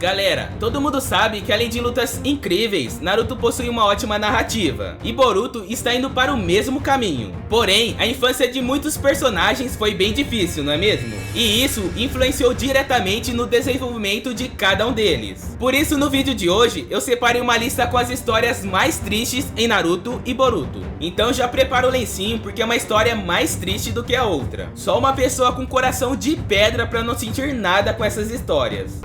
Galera, todo mundo sabe que além de lutas incríveis, Naruto possui uma ótima narrativa, e Boruto está indo para o mesmo caminho. Porém, a infância de muitos personagens foi bem difícil, não é mesmo? E isso influenciou diretamente no desenvolvimento de cada um deles. Por isso, no vídeo de hoje, eu separei uma lista com as histórias mais tristes em Naruto e Boruto. Então já prepara o lencinho, porque é uma história mais triste do que a outra. Só uma pessoa com coração de pedra para não sentir nada com essas histórias.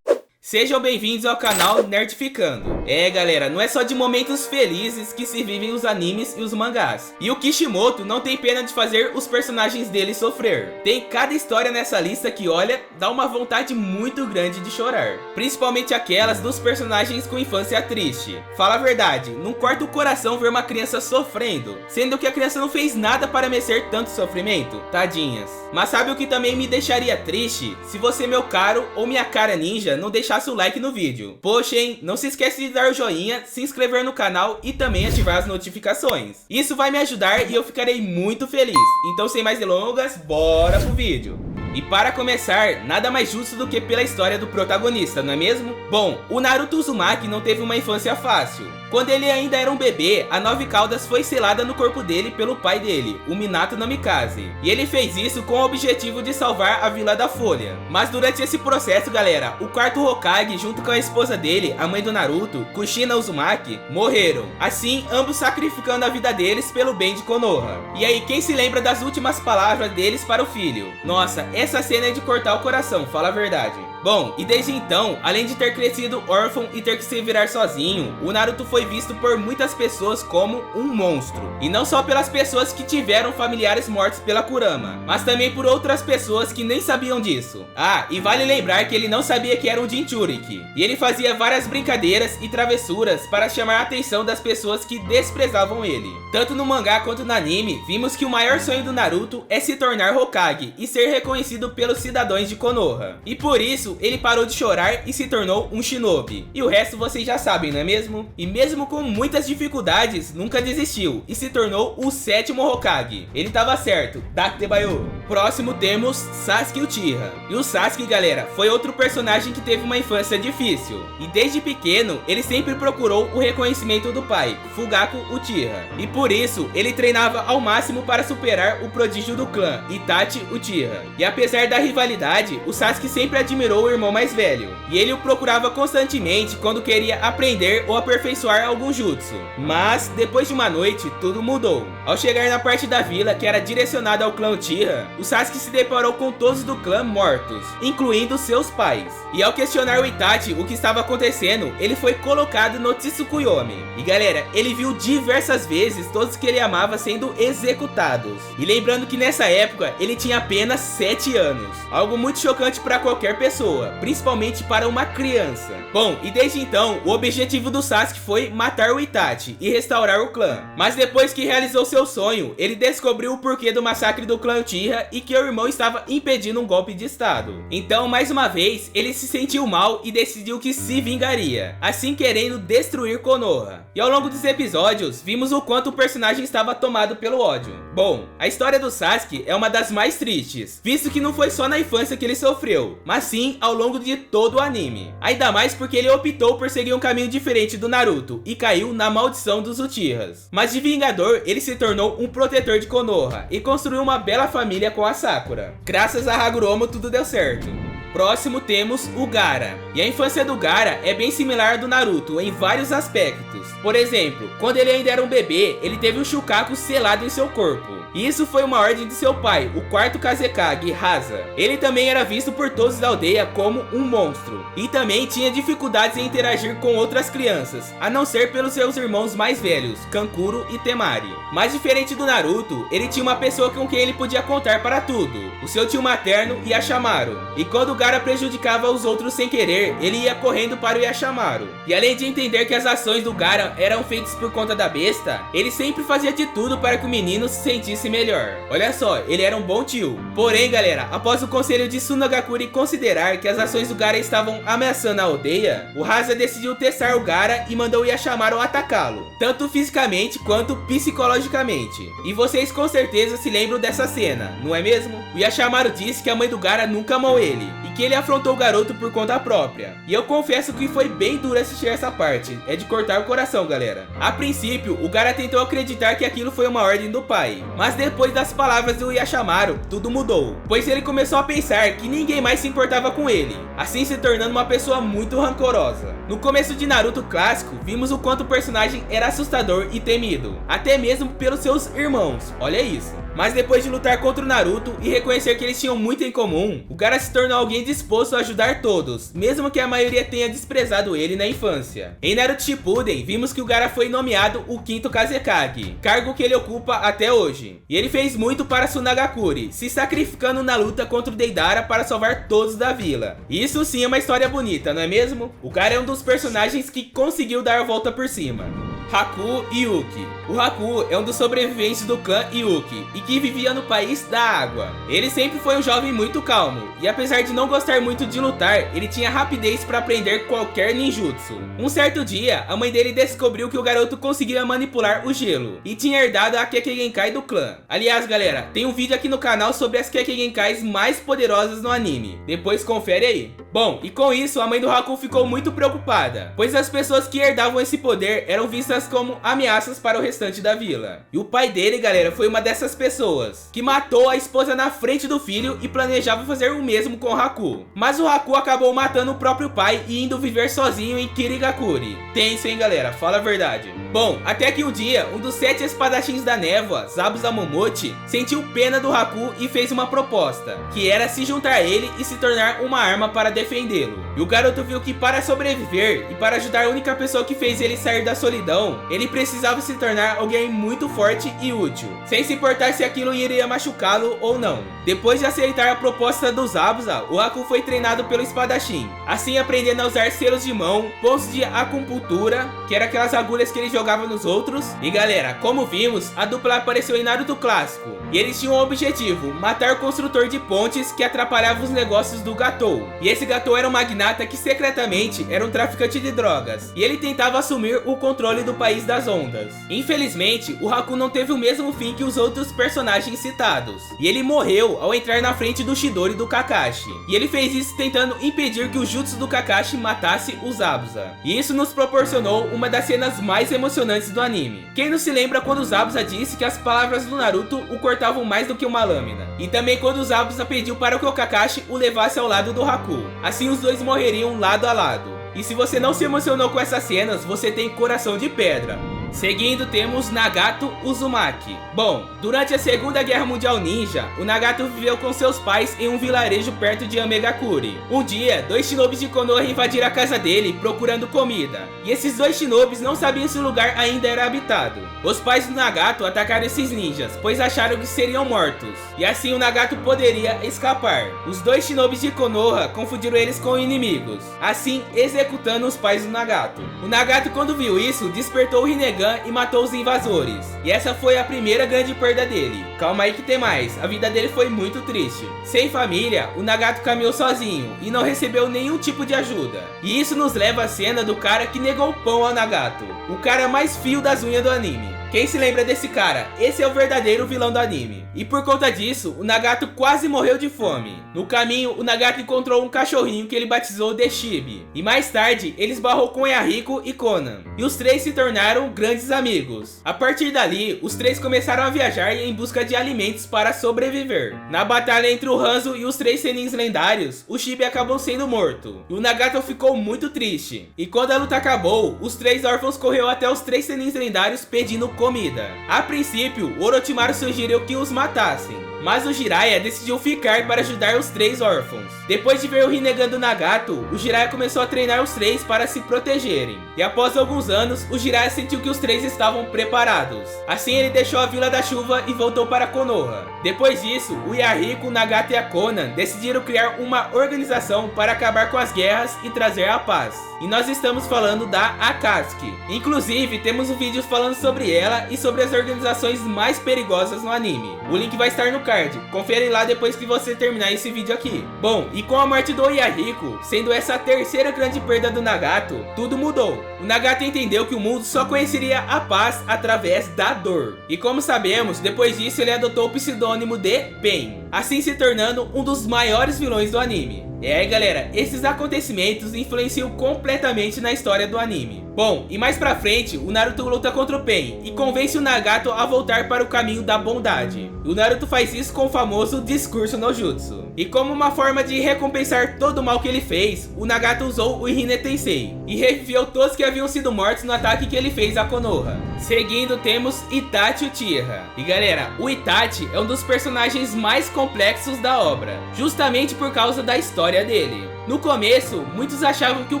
Sejam bem-vindos ao canal Nerdificando. Galera, não é só de momentos felizes que se vivem os animes e os mangás. E o Kishimoto não tem pena de fazer os personagens dele sofrer. Tem cada história nessa lista que, olha, dá uma vontade muito grande de chorar. Principalmente aquelas dos personagens com infância triste. Fala a verdade, não corta o coração ver uma criança sofrendo, sendo que a criança não fez nada para merecer tanto sofrimento. Tadinhas. Mas sabe o que também me deixaria triste? Se você, meu caro ou minha cara ninja, não deixar o like no vídeo. Poxa, hein? Não se esquece de dar o joinha, se inscrever no canal e também ativar as notificações. Isso vai me ajudar e eu ficarei muito feliz. Então, sem mais delongas, bora pro vídeo. E para começar, nada mais justo do que pela história do protagonista, não é mesmo? Bom, o Naruto Uzumaki não teve uma infância fácil. Quando ele ainda era um bebê, a 9 caudas foi selada no corpo dele pelo pai dele, o Minato Namikaze. E ele fez isso com o objetivo de salvar a Vila da Folha. Mas durante esse processo, galera, o quarto Hokage junto com a esposa dele, a mãe do Naruto, Kushina Uzumaki, morreram. Assim, ambos sacrificando a vida deles pelo bem de Konoha. E aí, quem se lembra das últimas palavras deles para o filho? Nossa, essa cena é de cortar o coração, fala a verdade. Bom, e desde então, além de ter crescido órfão e ter que se virar sozinho, o Naruto foi visto por muitas pessoas como um monstro. E não só pelas pessoas que tiveram familiares mortos pela Kurama, mas também por outras pessoas que nem sabiam disso. Ah, e vale lembrar que ele não sabia que era um Jinchuriki. E ele fazia várias brincadeiras e travessuras para chamar a atenção das pessoas que desprezavam ele. Tanto no mangá quanto no anime, vimos que o maior sonho do Naruto é se tornar Hokage e ser reconhecido pelos cidadãos de Konoha. E por isso, ele parou de chorar e se tornou um shinobi. E o resto vocês já sabem, não é mesmo? E mesmo com muitas dificuldades, nunca desistiu e se tornou o 7º Hokage. Ele tava certo, Datebayo. Próximo temos Sasuke Uchiha. E o Sasuke, galera, foi outro personagem que teve uma infância difícil. E desde pequeno, ele sempre procurou o reconhecimento do pai, Fugaku Uchiha. E por isso, ele treinava ao máximo para superar o prodígio do clã, Itachi Uchiha. E apesar da rivalidade, o Sasuke sempre admirou o irmão mais velho. E ele o procurava constantemente quando queria aprender ou aperfeiçoar algum jutsu. Mas, depois de uma noite, tudo mudou. Ao chegar na parte da vila que era direcionada ao clã Uchiha, o Sasuke se deparou com todos do clã mortos, incluindo seus pais. E ao questionar o Itachi o que estava acontecendo, ele foi colocado no Tsukuyomi. E galera, ele viu diversas vezes todos que ele amava sendo executados. E lembrando que nessa época, ele tinha apenas 7 anos. Algo muito chocante para qualquer pessoa, principalmente para uma criança. Bom, e desde então, o objetivo do Sasuke foi matar o Itachi e restaurar o clã. Mas depois que realizou seu sonho, ele descobriu o porquê do massacre do clã Uchiha e que o irmão estava impedindo um golpe de estado. Então, mais uma vez, ele se sentiu mal e decidiu que se vingaria, assim querendo destruir Konoha. E ao longo dos episódios, vimos o quanto o personagem estava tomado pelo ódio. Bom, a história do Sasuke é uma das mais tristes, visto que não foi só na infância que ele sofreu, mas sim ao longo de todo o anime. Ainda mais porque ele optou por seguir um caminho diferente do Naruto e caiu na maldição dos Uchihas. Mas de vingador, ele se tornou um protetor de Konoha e construiu uma bela família com a Sakura. Graças a Hagoromo tudo deu certo. Próximo temos o Gaara. E a infância do Gaara é bem similar à do Naruto em vários aspectos. Por exemplo, quando ele ainda era um bebê, ele teve o Shukaku selado em seu corpo. E isso foi uma ordem de seu pai, o 4º Kazekage, Hasa. Ele também era visto por todos da aldeia como um monstro. E também tinha dificuldades em interagir com outras crianças, a não ser pelos seus irmãos mais velhos, Kankuro e Temari. Mas diferente do Naruto, ele tinha uma pessoa com quem ele podia contar para tudo, o seu tio materno Yashamaru. E quando o Gaara prejudicava os outros sem querer, ele ia correndo para o Yashamaru. E além de entender que as ações do Gaara eram feitas por conta da besta, ele sempre fazia de tudo para que o menino se sentisse disse melhor. Olha só, ele era um bom tio. Porém, galera, após o conselho de Tsunagakure considerar que as ações do Gaara estavam ameaçando a aldeia, o Hasa decidiu testar o Gaara e mandou o Yashamaru atacá-lo, tanto fisicamente quanto psicologicamente. E vocês com certeza se lembram dessa cena, não é mesmo? O Yashamaru disse que a mãe do Gaara nunca amou ele, e que ele afrontou o garoto por conta própria. E eu confesso que foi bem duro assistir essa parte, é de cortar o coração, galera. A princípio, o Gaara tentou acreditar que aquilo foi uma ordem do pai, mas depois das palavras do Yashamaru, tudo mudou, pois ele começou a pensar que ninguém mais se importava com ele, assim se tornando uma pessoa muito rancorosa. No começo de Naruto clássico, vimos o quanto o personagem era assustador e temido, até mesmo pelos seus irmãos, olha isso. Mas depois de lutar contra o Naruto e reconhecer que eles tinham muito em comum, o Gaara se tornou alguém disposto a ajudar todos, mesmo que a maioria tenha desprezado ele na infância. Em Naruto Shippuden, vimos que o Gaara foi nomeado o 5º Kazekage, cargo que ele ocupa até hoje. E ele fez muito para Tsunagakure, se sacrificando na luta contra o Deidara para salvar todos da vila. Isso sim é uma história bonita, não é mesmo? O Gaara é um dos personagens que conseguiu dar a volta por cima. Haku e Yuki. O Haku é um dos sobreviventes do clã Yuki e que vivia no país da água. Ele sempre foi um jovem muito calmo e apesar de não gostar muito de lutar, ele tinha rapidez para aprender qualquer ninjutsu. Um certo dia, a mãe dele descobriu que o garoto conseguia manipular o gelo e tinha herdado a Kekkei Genkai do clã. Aliás, galera, tem um vídeo aqui no canal sobre as Kekkei Genkais mais poderosas no anime. Depois confere aí. Bom, e com isso a mãe do Haku ficou muito preocupada, pois as pessoas que herdavam esse poder eram vistas como ameaças para o restante da vila. E o pai dele, galera, foi uma dessas pessoas, que matou a esposa na frente do filho e planejava fazer o mesmo com o Haku. Mas o Haku acabou matando o próprio pai e indo viver sozinho em Kirigakure. Tenso, hein, galera? Fala a verdade. Bom, até que um dia, um dos 7 espadachins da névoa, Zabuza Momochi, sentiu pena do Haku e fez uma proposta, que era se juntar a ele e se tornar uma arma para defendê-lo. E o garoto viu que para sobreviver e para ajudar a única pessoa que fez ele sair da solidão, ele precisava se tornar alguém muito forte e útil, sem se importar se aquilo iria machucá-lo ou não. Depois de aceitar a proposta do Zabuza, o Haku foi treinado pelo espadachim, assim aprendendo a usar selos de mão, pontos de acupuntura, que eram aquelas agulhas que ele jogava nos outros. E galera, como vimos, a dupla apareceu em Naruto clássico, e eles tinham um objetivo, matar o construtor de pontes que atrapalhava os negócios do Gatou. E esse Gatou era um magnata que secretamente era um traficante de drogas, e ele tentava assumir o controle do país das ondas. Infelizmente, o Haku não teve o mesmo fim que os outros personagens citados, e ele morreu ao entrar na frente do Chidori do Kakashi. E ele fez isso tentando impedir que o jutsu do Kakashi matasse o Zabuza. E isso nos proporcionou uma das cenas mais emocionantes do anime. Quem não se lembra quando o Zabuza disse que as palavras do Naruto o cortavam mais do que uma lâmina? E também quando o Zabuza pediu para que o Kakashi o levasse ao lado do Haku. Assim os dois morreriam lado a lado. E se você não se emocionou com essas cenas, você tem coração de pedra. Seguindo, temos Nagato Uzumaki. Bom, durante a Segunda Guerra Mundial Ninja, o Nagato viveu com seus pais em um vilarejo perto de Amegakure. Um dia, 2 shinobis de Konoha invadiram a casa dele procurando comida, e esses 2 shinobis não sabiam se o lugar ainda era habitado. Os pais do Nagato atacaram esses ninjas, pois acharam que seriam mortos, e assim o Nagato poderia escapar. Os 2 shinobis de Konoha confundiram eles com inimigos, assim executando os pais do Nagato. O Nagato, quando viu isso, despertou o Rinnegan e matou os invasores. E essa foi a primeira grande perda dele. Calma aí que tem mais, a vida dele foi muito triste. Sem família, o Nagato caminhou sozinho e não recebeu nenhum tipo de ajuda. E isso nos leva à cena do cara que negou pão ao Nagato, o cara mais fio das unhas do anime. Quem se lembra desse cara? Esse é o verdadeiro vilão do anime. E por conta disso, o Nagato quase morreu de fome. No caminho, o Nagato encontrou um cachorrinho que ele batizou de Shibi. E mais tarde, ele esbarrou com Yahiko e Konan. E os 3 se tornaram grandes amigos. A partir dali, os 3 começaram a viajar em busca de alimentos para sobreviver. Na batalha entre o Hanzo e os 3 senins lendários, o Shibi acabou sendo morto. E o Nagato ficou muito triste. E quando a luta acabou, os 3 órfãos correram até os 3 senins lendários pedindo comida. A princípio, Orochimaru sugeriu que os matassem, mas o Jiraiya decidiu ficar para ajudar os 3 órfãos. Depois de ver o Rinnegan do Nagato, o Jiraiya começou a treinar os 3 para se protegerem. E após alguns anos, o Jiraiya sentiu que os 3 estavam preparados. Assim ele deixou a Vila da Chuva e voltou para Konoha. Depois disso, o Yahiko, o Nagato e a Konan decidiram criar uma organização para acabar com as guerras e trazer a paz. E nós estamos falando da Akatsuki. Inclusive, temos um vídeo falando sobre ela e sobre as organizações mais perigosas no anime. O link vai estar no card, confere lá depois que você terminar esse vídeo aqui. Bom, e com a morte do Yahiko, sendo essa a terceira grande perda do Nagato, tudo mudou. O Nagato entendeu que o mundo só conheceria a paz através da dor. E como sabemos, depois disso ele adotou o pseudônimo de Pain, assim se tornando um dos maiores vilões do anime. E aí galera, esses acontecimentos influenciam completamente na história do anime. Bom, e mais pra frente, o Naruto luta contra o Pain e convence o Nagato a voltar para o caminho da bondade. O Naruto faz isso com o famoso discurso no jutsu. E como uma forma de recompensar todo o mal que ele fez, o Nagato usou o Rinne Tensei e reviveu todos que haviam sido mortos no ataque que ele fez a Konoha. Seguindo, temos Itachi Uchiha. E galera, o Itachi é um dos personagens mais complexos da obra, justamente por causa da história dele. No começo, muitos achavam que o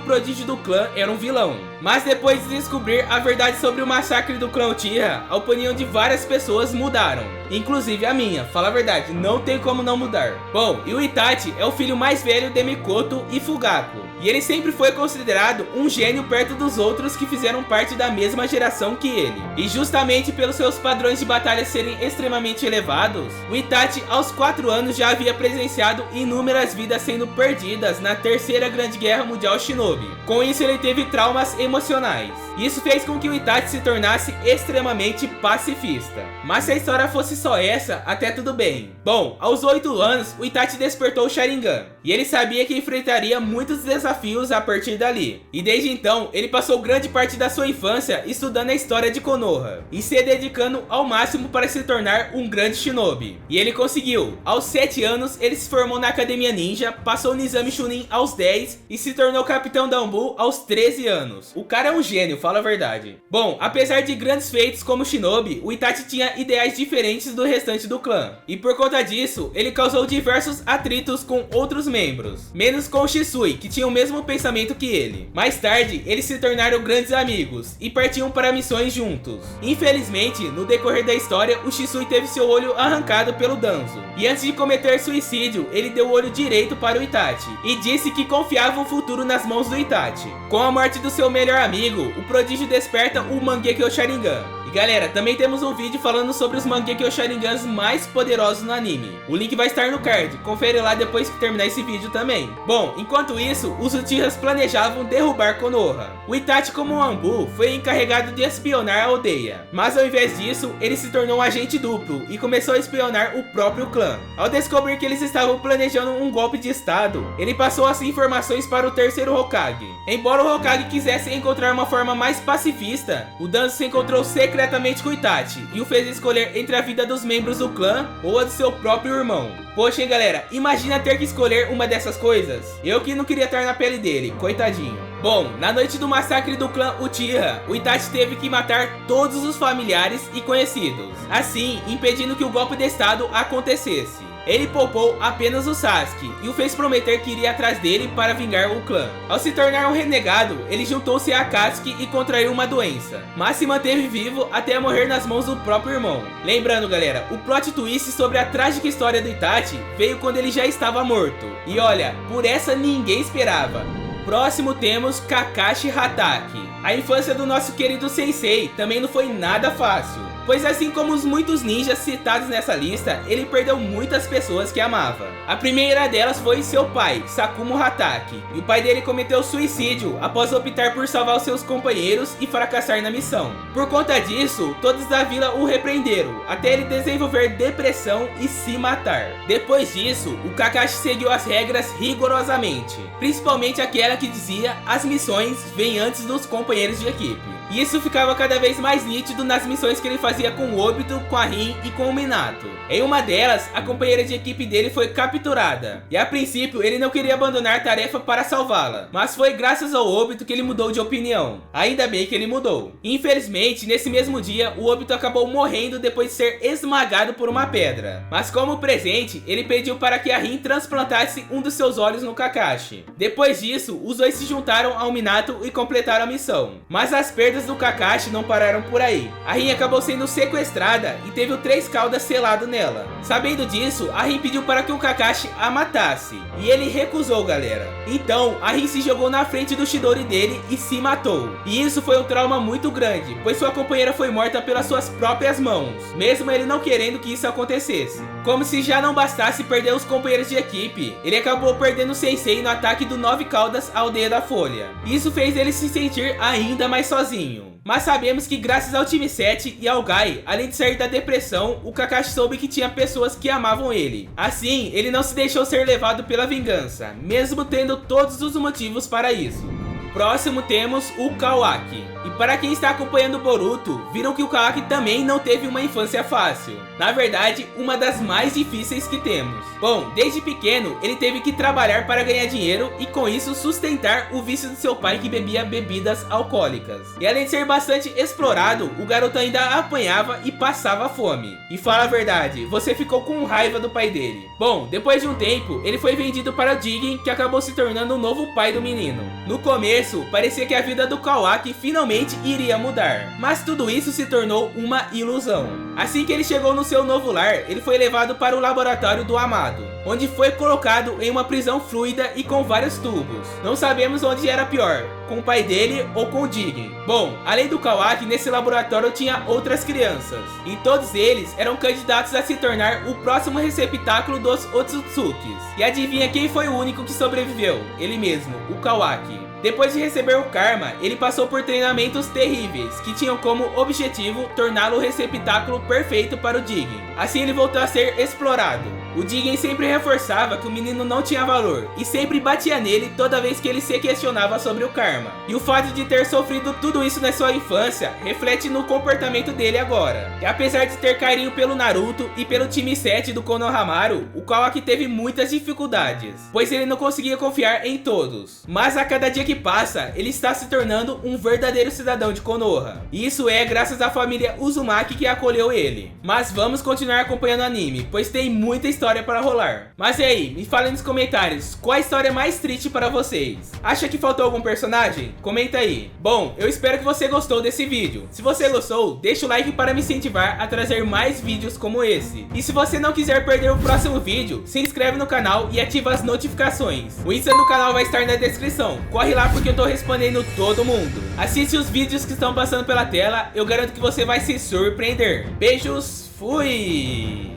prodígio do clã era um vilão, mas depois de descobrir a verdade sobre o massacre do clã Uchiha, a opinião de várias pessoas mudaram, inclusive a minha. Fala a verdade, não tem como não mudar. Bom, e o Itachi é o filho mais velho de Mikoto e Fugaku, e ele sempre foi considerado um gênio perto dos outros que fizeram parte da mesma geração que ele. E justamente pelos seus padrões de batalha serem extremamente elevados, o Itachi aos 4 anos já havia presenciado inúmeras vidas sendo perdidas na terceira grande guerra mundial Shinobi. Com isso ele teve traumas emocionais. Isso fez com que o Itachi se tornasse extremamente pacifista. Mas se a história fosse só essa, até tudo bem. Bom, aos 8 anos, o Itachi despertou o Sharingan, e ele sabia que enfrentaria muitos desafios a partir dali. E desde então, ele passou grande parte da sua infância estudando a história de Konoha, e se dedicando ao máximo para se tornar um grande Shinobi. E ele conseguiu. Aos 7 anos, ele se formou na Academia Ninja, passou no exame Chunin aos 10 e se tornou Capitão Danbu aos 13 anos. O cara é um gênio, fala a verdade. Bom, apesar de grandes feitos como Shinobi, o Itachi tinha ideais diferentes do restante do clã. E por conta disso, ele causou diversos atritos com outros membros, menos com o Shisui, que tinha o mesmo pensamento que ele. Mais tarde, eles se tornaram grandes amigos e partiam para missões juntos. Infelizmente, no decorrer da história, o Shisui teve seu olho arrancado pelo Danzo. E antes de cometer suicídio, ele deu o olho direito para o Itachi e disse que confiava o futuro nas mãos do Itachi. Com a morte do seu melhor amigo, o prodígio desperta o Mangekyo Sharingan. E galera, também temos um vídeo falando sobre os Mangekyo Sharingans mais poderosos no anime. O link vai estar no card, confere lá depois que terminar esse vídeo também. Bom, enquanto isso, os Uchihas planejavam derrubar Konoha. O Itachi, como um Anbu, foi encarregado de espionar a aldeia, mas ao invés disso, ele se tornou um agente duplo e começou a espionar o próprio clã. Ao descobrir que eles estavam planejando um golpe de estado, ele passou as informações para o terceiro Hokage. Embora o Hokage quisesse encontrar uma forma mais pacifista, o Danzo se encontrou secretamente com o Itachi e o fez escolher entre a vida dos membros do clã ou a do seu próprio irmão. Poxa, hein, galera, imagina ter que escolher uma dessas coisas. Eu que não queria estar na pele dele, coitadinho. Bom, na noite do massacre do clã Uchiha, o Itachi teve que matar todos os familiares e conhecidos, assim impedindo que o golpe de estado acontecesse. Ele poupou apenas o Sasuke e o fez prometer que iria atrás dele para vingar o clã. Ao se tornar um renegado, ele juntou-se a Akatsuki e contraiu uma doença, mas se manteve vivo até morrer nas mãos do próprio irmão. Lembrando, galera, o plot twist sobre a trágica história do Itachi veio quando ele já estava morto. E olha, por essa ninguém esperava. Próximo temos Kakashi Hatake. A infância do nosso querido sensei também não foi nada fácil, pois assim como os muitos ninjas citados nessa lista, ele perdeu muitas pessoas que amava. A primeira delas foi seu pai, Sakumo Hatake, e o pai dele cometeu suicídio após optar por salvar os seus companheiros e fracassar na missão. Por conta disso, todos da vila o repreenderam, até ele desenvolver depressão e se matar. Depois disso, o Kakashi seguiu as regras rigorosamente, principalmente aquela que dizia: as missões vêm antes dos companheiros de equipe. E isso ficava cada vez mais nítido nas missões que ele fazia com o Obito, com a Rin e com o Minato. Em uma delas, a companheira de equipe dele foi capturada, e a princípio ele não queria abandonar a tarefa para salvá-la, mas foi graças ao Obito que ele mudou de opinião. Ainda bem que ele mudou. Infelizmente, nesse mesmo dia, o Obito acabou morrendo depois de ser esmagado por uma pedra. Mas como presente, ele pediu para que a Rin transplantasse um dos seus olhos no Kakashi. Depois disso, os dois se juntaram ao Minato e completaram a missão. Mas as perdas do Kakashi não pararam por aí. A Rin acabou sendo sequestrada e teve o Três Caudas selado nela. Sabendo disso, a Rin pediu para que o Kakashi a matasse, e ele recusou, galera. Então, a Rin se jogou na frente do Chidori dele e se matou. E isso foi um trauma muito grande, pois sua companheira foi morta pelas suas próprias mãos, mesmo ele não querendo que isso acontecesse. Como se já não bastasse perder os companheiros de equipe, ele acabou perdendo o Sensei no ataque do Nove Caudas à Aldeia da Folha. Isso fez ele se sentir ainda mais sozinho. Mas sabemos que graças ao time 7 e ao Gai, além de sair da depressão, o Kakashi soube que tinha pessoas que amavam ele. Assim, ele não se deixou ser levado pela vingança, mesmo tendo todos os motivos para isso. Próximo temos o Kawaki. E para quem está acompanhando o Boruto, viram que o Kawaki também não teve uma infância fácil. Na verdade, uma das mais difíceis que temos. Bom, desde pequeno, ele teve que trabalhar para ganhar dinheiro e com isso sustentar o vício do seu pai que bebia bebidas alcoólicas. E além de ser bastante explorado, o garoto ainda apanhava e passava fome. E fala a verdade, você ficou com raiva do pai dele. Bom, depois de um tempo, ele foi vendido para o Jigen, que acabou se tornando o novo pai do menino. No começo, parecia que a vida do Kawaki finalmente iria mudar, mas tudo isso se tornou uma ilusão. Assim que ele chegou no seu novo lar, ele foi levado para o laboratório do Amado, onde foi colocado em uma prisão fluida e com vários tubos. Não sabemos onde era pior, com o pai dele ou com o Jigen. Bom, além do Kawaki, nesse laboratório tinha outras crianças, e todos eles eram candidatos a se tornar o próximo receptáculo dos Otsutsukis. E adivinha quem foi o único que sobreviveu? Ele mesmo, o Kawaki. Depois de receber o Karma, ele passou por treinamentos terríveis, que tinham como objetivo torná-lo o receptáculo perfeito para o Jigen. Assim ele voltou a ser explorado. O Jigen sempre reforçava que o menino não tinha valor, e sempre batia nele toda vez que ele se questionava sobre o Karma. E o fato de ter sofrido tudo isso na sua infância, reflete no comportamento dele agora. E apesar de ter carinho pelo Naruto e pelo time 7 do Konohamaru, o Kawaki teve muitas dificuldades, pois ele não conseguia confiar em todos. Mas a cada dia que passa, ele está se tornando um verdadeiro cidadão de Konoha. E isso é graças à família Uzumaki que acolheu ele. Mas vamos continuar acompanhando o anime, pois tem muita história para rolar. Mas e aí, me falem nos comentários, qual a história mais triste para vocês? Acha que faltou algum personagem? Comenta aí. Bom, eu espero que você gostou desse vídeo. Se você gostou, deixa o like para me incentivar a trazer mais vídeos como esse. E se você não quiser perder o próximo vídeo, se inscreve no canal e ativa as notificações. O Insta do canal vai estar na descrição. Corre lá porque eu tô respondendo todo mundo. Assiste os vídeos que estão passando pela tela, eu garanto que você vai se surpreender. Beijos, fui!